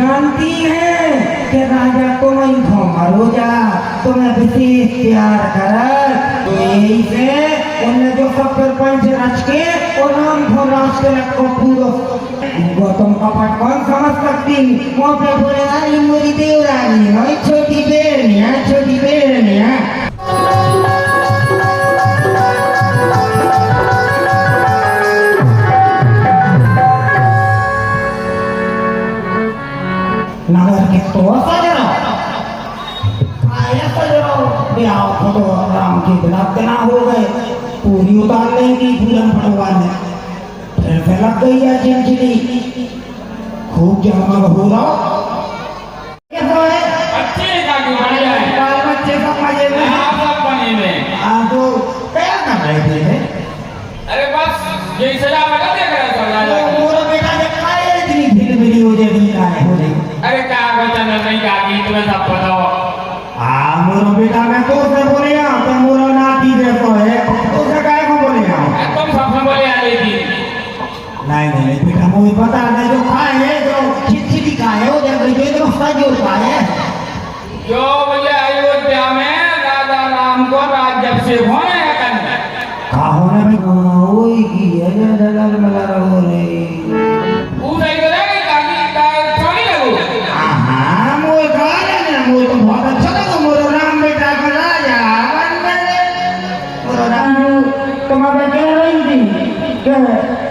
जानती है कि राजा तुम्हें घुमारो जा, तुम्हें विशेष प्यार कर, तो यही से उन्हें जो सब सरपंच रच के और नाम को राष्ट्र को पूरो गौतम कपट कौन समझ सकती, वो पे बोले अरे मोरी देवरानी है, छोटी बेरनी है, छोटी बेरनी है। नगर के तो सजरो आया सजरो ब्याह फोटो राम के बिना तना हो गए, पूरी उतार लेंगी पूरन पटवाने, फिर से लग गई है चिंचिड़ी, खूब जगमग हो रहा कैसा है अच्छे का क्यों बढ़िया है, बाल बच्चे सब मजे में, आप सब बने में आप तो क्या कर रहे थे? अरे बस यही सजा लगा देख रहा था राजा को। मोरा बेटा ने खाए इतनी भीड़ मिली हो जाएगी का है हो जाएगी। अरे क्या वचन नहीं का कि तुम्हें सब बताओ। मोरा बेटा मैं तो से बोलेगा तो मोरा नाती जैसा है तो से काय को बोलेगा तुम सबसे बोले आ रही थी। नहीं बेटा मुझे पता नहीं जो खाए है जो चिटचिटी खाए है वो जब जो सजो खाए है जो बोले अयोध्या में राजा राम को राज्य से होने करना कहा होने में वही की है जल मला हो रे वो सही करेगा काकी का छोड़ी लगो। हां मोए गाने ना मोए तो बहुत अच्छा लगा मोरा राम बेटा का राजा बन गए मोरा राम तुम्हारे कह रही थी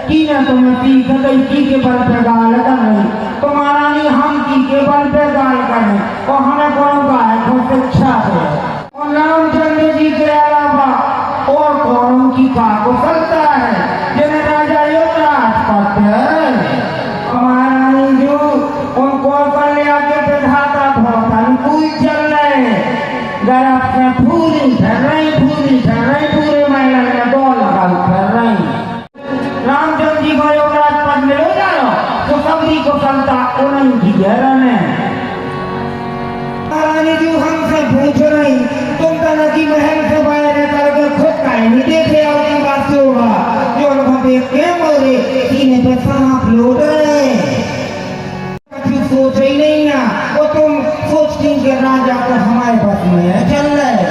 की ना तुम की के बल पे गाल कर रही तुम्हारा नहीं हम की के बल पे गाल कर रहे और हमें कौन का है खुद इच्छा है और रामचंद्र जी के अलावा और कौन की का कुशलता है जिन्हें राजा युवराज करते हैं हमारा नहीं जो उनको कल्याण के विधाता बहुत अनुकूल चल रहे गर्भ से पूरी ठहर रही पूरे महिला में दो लगा कर रही रामचंद्र जी को युवराज पद मिलो जानो तो सबरी को संता उन्हीं की है महारानी जी हमसे पूछ रही तुम तो नदी महल से बाहर निकल खुद का नहीं देखे और की बात से होगा जो उनको देख के मोरे सीने पे सांप लौट रहे कभी सोच ही नहीं है वो तुम सोचती कि राजा को हमारे पास में है चल रहे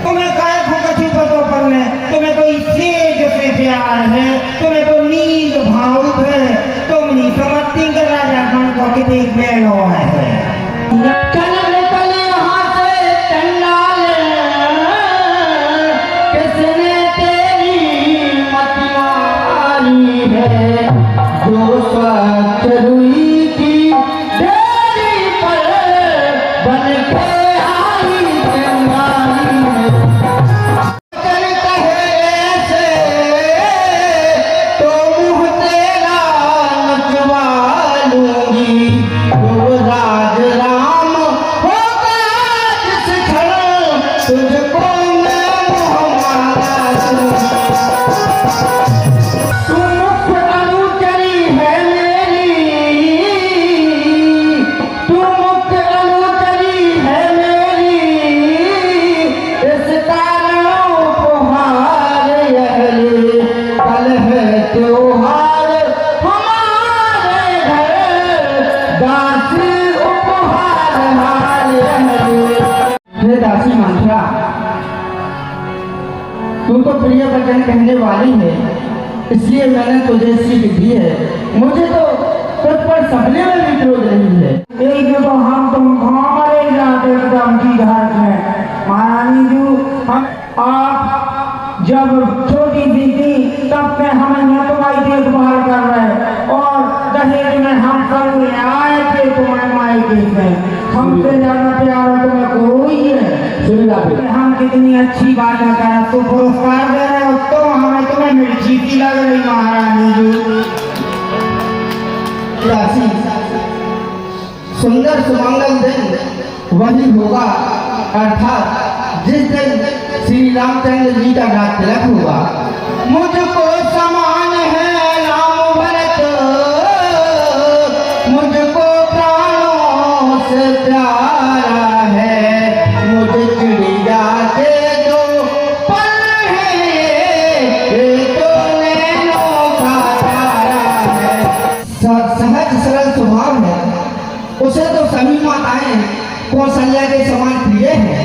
तुम्हें काय कछु पतो पड़ने तुम्हें तो इससे से प्यार है तुम्हें तो नींद भावुक है तुम नहीं समझती कि राजा खान को कितने बेलो है तू तो प्रिय वचन कहने वाली है इसलिए मैंने तुझे सीख दी है मुझे तो तुझ पर सपने में भी क्रोध नहीं है एक तो हम तुम हमारे जाते एकदम की घर में महारानी जी हम आप जब छोटी सी थी तब से हम यहाँ तुम्हारी देखभाल कर रहे और दहेज में हम सब आए थे तुम्हारे मायके से हमसे ज्यादा प्यार तुम्हें कोई है हम कितनी अच्छी बात करें तो पुरस्कार दे रहे हो तो हमें तुम्हें मिर्ची की लग रही महारानी जी राशि सुंदर सुमंगल दिन वही होगा अर्थात जिस दिन श्री रामचंद्र जी का राज तिलक हुआ मुझको समान है राम भरत मुझको प्राणों से प्यारा है मुझे चिड़िया के दो पल है ये तो नैनों का तारा है सहज सरल स्वभाव है उसे तो सभी माताएं कौशल्या के समान प्रिय हैं।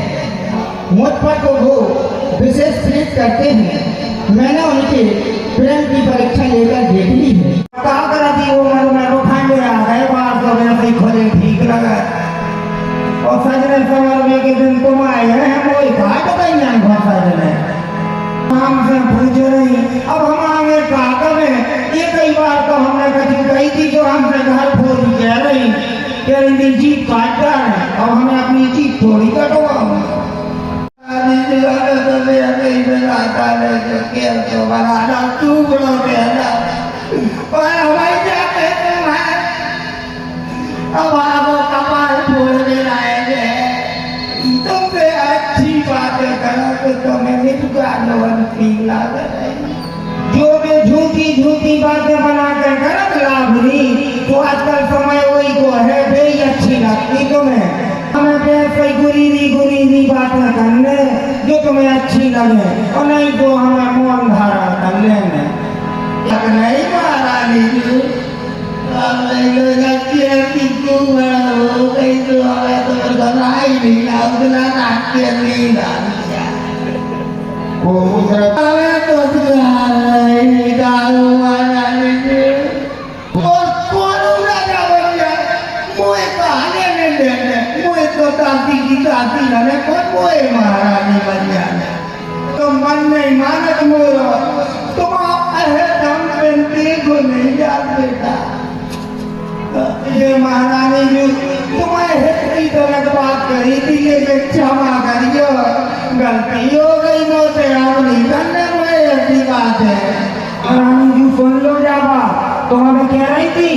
मुझ पर तो वो विशेष प्रीत करते हैं। मैंने उनके प्रेम की परीक्षा लेकर देख ली है। क्या करा थी वो मन में रुखाने आ गए बाहर तो मेरे से खोले ठीक लगा और सजने सवर के दिन तुम आए हैं वो घाट नहीं घर सजने हमसे पूछ रही अब हम आगे क्या करें। ये कई बार तो हमने कभी कही थी जो हमसे घर फोड़ी कह रही जीप काटता है अब हमें अपनी जीप थोड़ी कटवा अब आपको कपाल फोड़ने लाएंगे तुमसे अच्छी बातें करो तो तुम्हें निष्कान ठीक लग जो भी झूठी झूठी बातें बनाकर गलत लाभ ली तो आजकल समय वही को है वही अच्छी लगती तुम्हें। हमें पैसे गुरीरी बातें करने जो तुम्हें अच्छी लगे और नहीं तो हमें मौन धारण कर लेंगे। नहीं महारानी महारानी बन जाने तो मन नहीं मानत मोरो तुम देखो नहीं जात बेटा ये महारानी जी तुम्हें इतनी गलत बात करी थी ये क्षमा करियो गलती हो गई मोसे अब नहीं करने में ऐसी बात है। महारानी जी सुन लो जावा तो हमें कह रही थी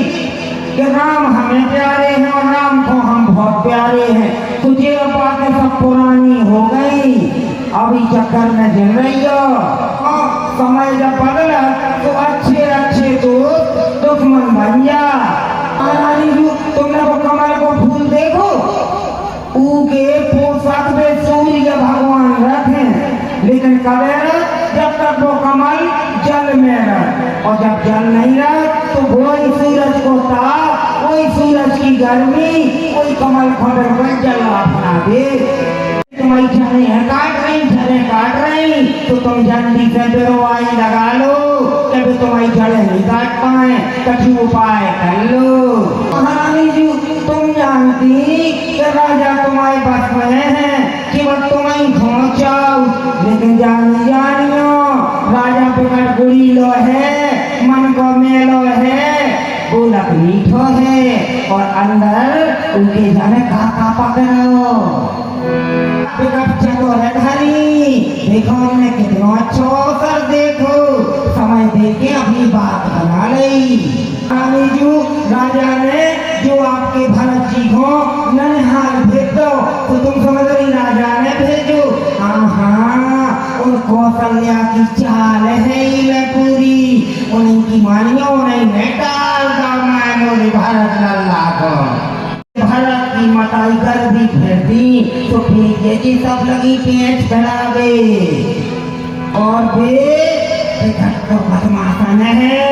कि राम हमें प्यारे हैं और राम को हम बहुत प्यारे हैं तुझे अब बातें सब पुरानी हो गई अभी चक्कर में जिल रही हो समय जब बदला तो अच्छे अच्छे दोस्त दुश्मन बन जा। महारानी जी तुमने वो कमल को फूल देखो उगे पोशाक में सूर्य भगवान रखे लेकिन कबे जब तक वो कमल जल में रह और जब जल नहीं रह तो वही सूरज को ताप वही सूरज की गर्मी वही कमल खबर में जल अपना दे। तुम्हारी झड़े है काट रही तो तुम जल्दी से दवाई लगा लो तभी तुम्हारी जड़ें नहीं काट पाए कठिन उपाय कर लो। महारानी जी तुम जानती कि राजा तुम्हारे बस में है कि वह तुम्हें पहुंचाओ लेकिन जानियो राजा बिगड़ गुड़ी लो है मन को मेलो है वो मीठो है और अंदर उनके जाने का पकड़ो चलो है धारी देखो हमने कितना अच्छा कर देखो समय देके अपनी बात बना ली। रानी जी राजा ने जो आपके भरत जी को ननिहाल भेज दो तो तुम समझ रही राजा ने भेजो और कौशल्या की चाल है ये पूरी उनकी मानियो उन्हें टाल मोरी भारत लल्ला को भारत की मताई कर भी फिरती तो फिर जी सब लगी पेट फैलावे और वे तो बदमाशन है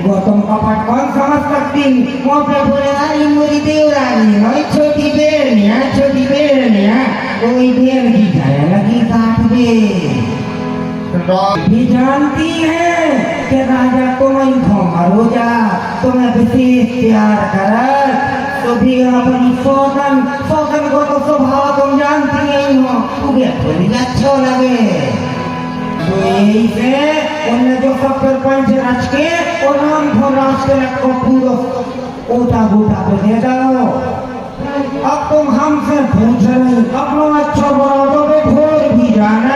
गौतम कपट कौन समझ सकती वो पे बोले अरे मोरी देवरानी भाई छोटी बेरनिया कोई बेर की जाए लगी काट दे भी जानती है कि राजा तुम्हें घोमरो जा तुम्हें विशेष प्यार कर तो भी अपनी सौगन को तो स्वभाव तुम जानती नहीं हो तुम्हें थोड़ी अच्छा लगे तो यही से उन्हें जो सब सरपंच रच के और नाम को रास्ते को पूरा ऊटा बूटा पे दे दो। अब तुम हमसे पूछ रही अपना अच्छा बड़ा तो ढोर भी जाना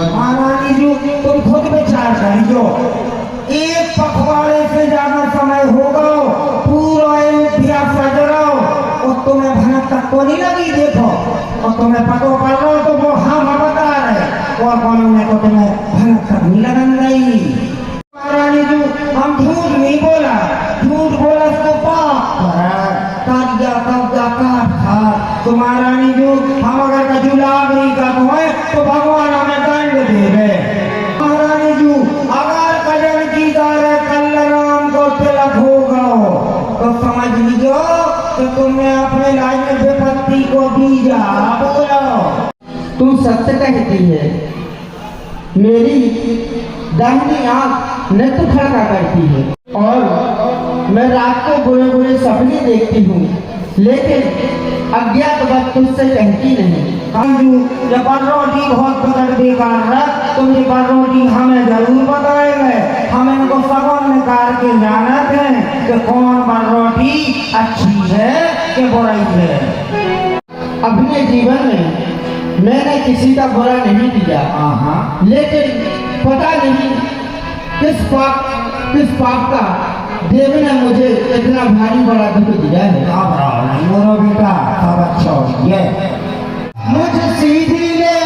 महारानी जी तुम खुद विचार करियो एक पखवाड़े से ज्यादा समय होगा पूरा अयोध्या सज रहा और तुम्हें भनक तक को नहीं लगी देखो और तुम्हें पतो पड़ रहा तो वो हम बता रहे और उन्होंने तो तुम्हें भनक तक नहीं लगन रही। महारानी जी हम झूठ नहीं बोला इसको कब्जा काट था तो महारानी जी हम अगर कजुलावरी का तो भगवान हमें दंड दे रहे। महारानी जी अगर कजन की कल राम को तिलक होगा तो समझ लीजिए कि तुमने अपने लाइफ में विपत्ति को बीजा। बोलो। तू सत्य कहती है। मेरी दाहिनी आंख नृत्य खड़का करती है और मैं रात को बुरे बुरे सपने देखती हूँ, लेकिन अज्ञात बात तुझसे कहती नहीं। कांजू ये बर्रोटी बहुत बदल बेकार है, तुम ये बर्रोटी हमें जरूर बताएंगे। हम इनको सबों निकाल के जानते हैं कि कौन बर्रोटी अच्छी है कि बुराई है। अपने जीवन में मैंने किसी का बुरा नहीं किया, लेकिन पता नहीं किस पाप का देव ने मुझे इतना भारी बड़ा दुख दिया है। मोरो बेटा सब अच्छा हो ये मुझ सीधी ने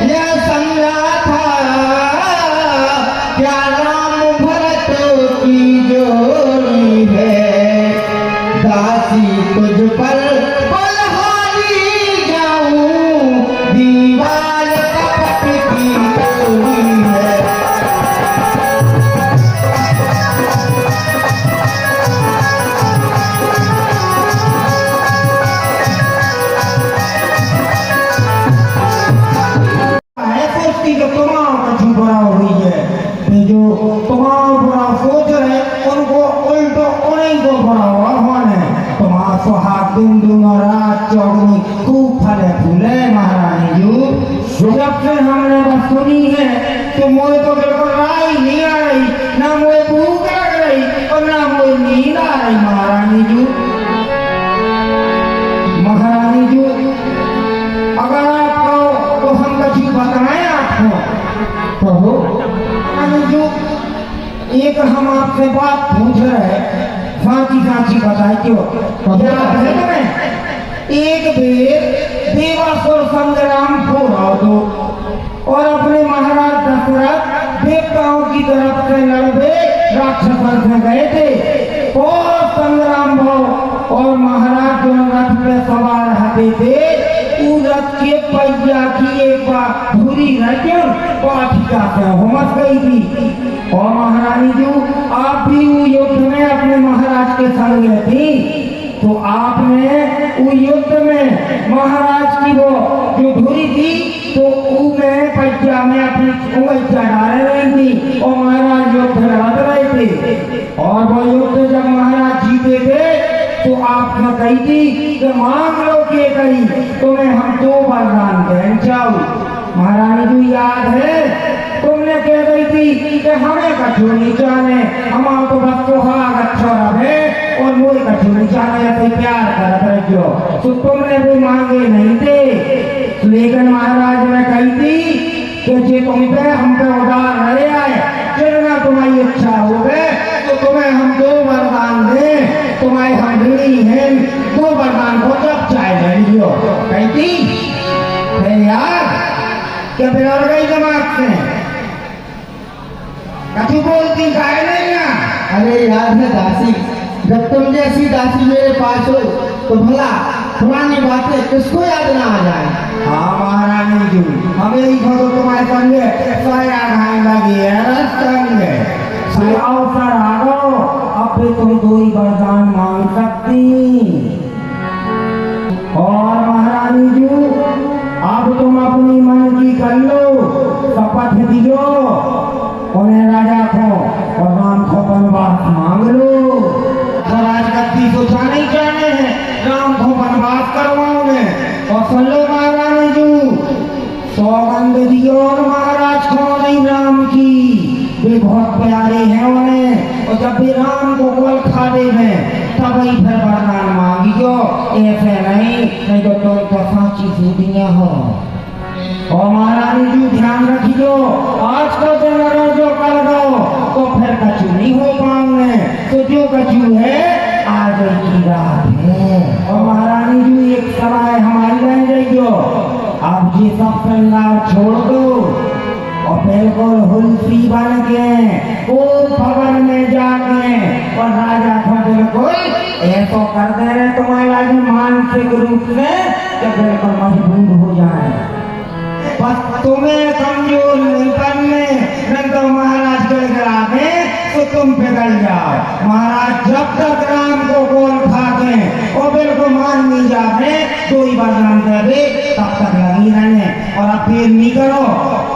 यह समझा था क्या राम भरत की जोड़ी है, दासी तुझ पर बलहारी जाऊं, दीवार कपट की टोली है। खूब फले फूले महारानी जी। जब से हमने बस सुनी है तो मुझे तो बिल्कुल राय नहीं आ रही, ना मुझे भूख लग रही और ना मुझे नींद आ रही। महारानी जी, महारानी जी, अगर आप कहो तो हम कुछ बताएं आपको। कहो। महारानी जी, एक हम आपसे बात पूछ रहे, साची साची बताए क्यों याद है तुम्हें? एक बेर देवासुर संग्राम हो रहा दो और अपने महाराज दशरथ देवताओं की तरफ से लड़े राक्षसों से गए थे और संग्राम भाव और महाराज जो रथ पे सवार रहते थे उस रथ के पहिया की एक बार धुरी रजन पाठिका से हुमस गई थी। और महारानी जी, आप भी उस युद्ध में अपने महाराज के संग थी, तो आपने उस युद्ध में महाराज की वो जो धुरी थी तो में पहिया में अपनी उंगली चढ़ा रही थी और महाराज युद्ध लड़ रहे थे। और वो युद्ध जब महाराज जीते थे तो आपने कही थी कि मांग लो के करी तुम्हें हम 2 वरदान दें जाओ। महारानी जी याद है तुमने कह गई थी कि हमें कछु नहीं जाने, हमारा तो बस सुहाग अच्छा रहे और मुझे कछु नहीं जाने, ऐसे प्यार करत रहो। तो तुमने भी मांगे नहीं थे, लेकिन महाराज ने कही थी कि जे तुम पे हम पे उदार रहे आए, जितना तुम्हारी इच्छा हो गए तो तुम्हें हम 2 वरदान दें, तुम्हारे हम ऋणी हैं, 2 वरदान को जब चाहे ले लियो। कही थी यार क्या बिगड़ गई दिमाग से? कछु बोलती काहे नहीं ना? अरे याद है दासी, जब तुम जैसी दासी मेरे पास हो तो भला पुरानी बातें किसको याद ना आ जाए। हाँ महारानी जी, हमें ही तो तुम्हारे संगे साया खाने लगी है संगे अवसर आ गो, अब भी तुम 2 ही वरदान मांग सकती। और महारानी जी, अब तुम अपनी मन की कर लो, शपथ दियो उन्हें राजा को और राम को वनवास मांग लो। राजगद्दी को जाने ही जाने हैं, राम को वनवास करवाओगे। और सुन लो महारानी जी, सौगंध दियो और महाराज को नहीं राम की, वे बहुत प्यारे हैं उन्हें, और जब भी राम को गोल खा दे तब ही फिर वरदान मांगियो, ऐसे नहीं तो तुम तो साची सूदियां हो। और महारानी जी ध्यान रखियो, आज को दिन अगर जो कर दो तो फिर कछु नहीं हो पाएंगे, तो जो कछु है आज की रात है। और महारानी जी एक सलाह हमारी रह जाइयो, आप जी सब श्रृंगार छोड़ दो और बिल्कुल हुलसी बन के वो भवन में जाके और राजा को बिल्कुल ऐसा कर दे रहे तुम्हारे मानसिक रूप से कि बिल्कुल मजबूर हो जाए। बस तुम्हें कमजोर नहीं करने, नहीं तो महाराज गड़गड़ा दे तो तुम पिघल जाओ। महाराज जब तक राम को गोल खा भी वरदान देवे तब तक लगी रहने और अब फिर नहीं करो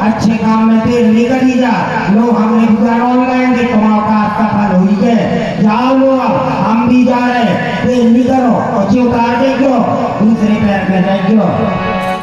अच्छे काम में फिर नहीं करी जा लो हमने गुजार ऑनलाइन दे तुम्हारा सफल हुई है जाओ लो हम भी जा रहे फिर नहीं करो और उतार दे क्यों दूसरे पैर पे जाए क्यों